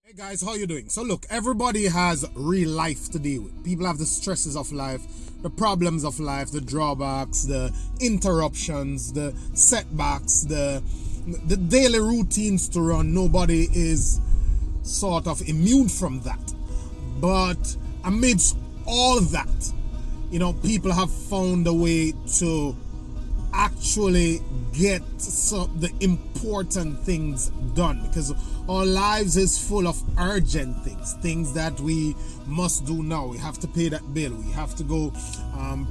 Hey guys, how you doing? So look, everybody has real life to deal with. People have the stresses of life, the problems of life, the drawbacks, the interruptions, the setbacks, the daily routines to run. Nobody is sort of immune from that. But amidst all that, people have found a way to actually get the important things done, because our lives is full of urgent things that we must do now. We have to pay that bill, we have to go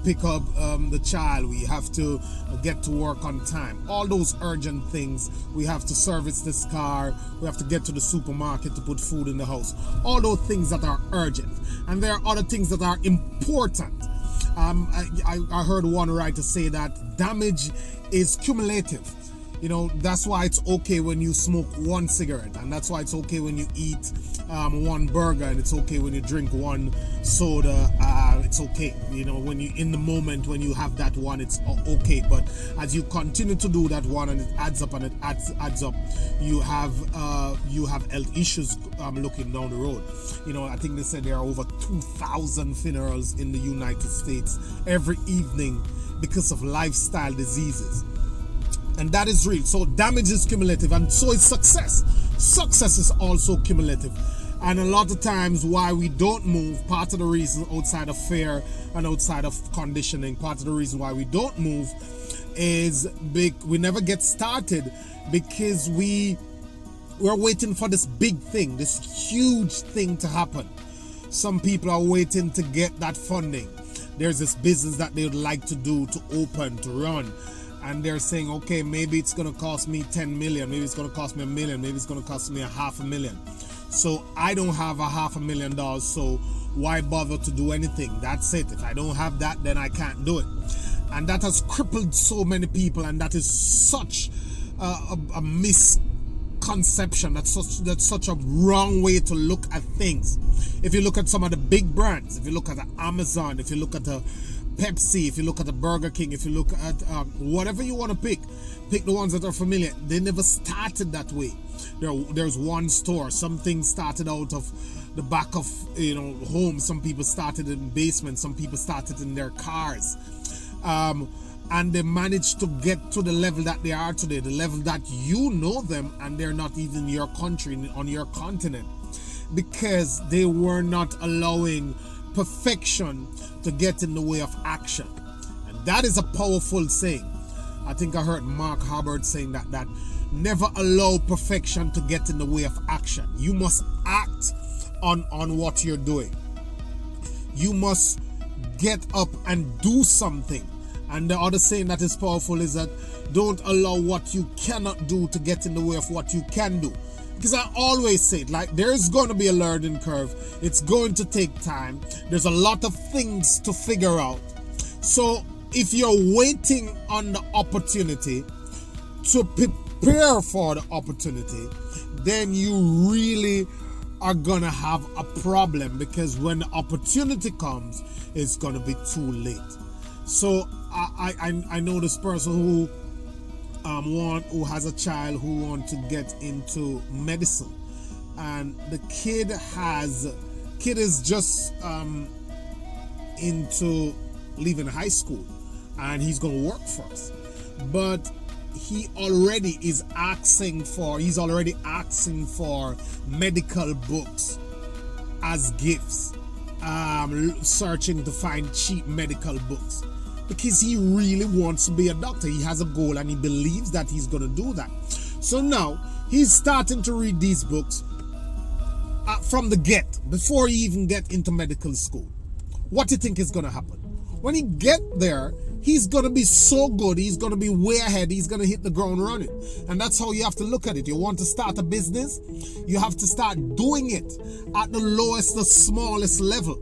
pick up the child, we have to get to work on time, all those urgent things. We have to service this car, we have to get to the supermarket to put food in the house, all those things that are urgent. And there are other things that are important. I heard one writer say that damage is cumulative. That's why it's okay when you smoke one cigarette, and that's why it's okay when you eat one burger, and it's okay when you drink one soda. It's okay, when you in the moment when you have that one, it's okay. But as you continue to do that one, and it adds up and it adds up, you have health issues looking down the road. I think they said there are over 2,000 funerals in the United States every evening because of lifestyle diseases. And that is real. So damage is cumulative, and so is success. Success is also cumulative. And a lot of times why we don't move, part of the reason outside of fear and outside of conditioning, part of the reason why we don't move is we never get started because we're waiting for this big thing, this huge thing to happen. Some people are waiting to get that funding. There's this business that they would like to do, to open, to run. And they're saying, okay, maybe it's going to cost me 10 million, maybe it's going to cost me $1 million, maybe it's going to cost me $500,000. So I don't have $500,000, so why bother to do anything? That's it. If I don't have that, then I can't do it. And that has crippled so many people, and that is such a misconception. That's such a wrong way to look at things. If you look at some of the big brands, if you look at the Amazon, if you look at the Pepsi, if you look at the Burger King, if you look at whatever you want to pick the ones that are familiar. They never started that way. There's one store. Some things started out of the back of home. Some people started in basements. Some people started in their cars, and they managed to get to the level that they are today, the level that you know them, and they're not even in your country, on your continent, because they were not allowing perfection to get in the way of action. And that is a powerful saying. I think I heard Mark Hubbard saying that never allow perfection to get in the way of action. You must act on what you're doing. You must get up and do something. And the other saying that is powerful is that don't allow what you cannot do to get in the way of what you can do. Because I always say it, like, there's going to be a learning curve. It's going to take time. There's a lot of things to figure out. So if you're waiting on the opportunity to prepare for the opportunity, then you really are going to have a problem, because when the opportunity comes, it's going to be too late. So I know this person who has a child who wants to get into medicine, and the kid is just into leaving high school, and he's going to work first, but he's already asking for medical books as gifts, searching to find cheap medical books, because he really wants to be a doctor. He has a goal, and he believes that he's going to do that. So now he's starting to read these books from the get, before he even get into medical school. What do you think is going to happen? When he get there, he's going to be so good. He's going to be way ahead. He's going to hit the ground running. And that's how you have to look at it. You want to start a business, you have to start doing it at the lowest, the smallest level,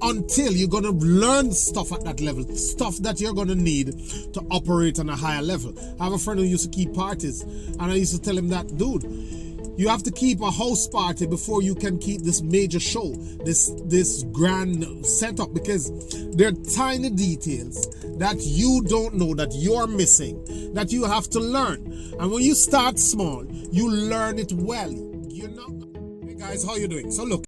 until you're going to learn stuff at that level, stuff that you're going to need to operate on a higher level. I have a friend who used to keep parties, and I used to tell him that, dude, you have to keep a house party before you can keep this major show, this grand setup, because there are tiny details that you don't know, that you're missing, that you have to learn. And when you start small, you learn it well. You're not Guys, how you doing? So look,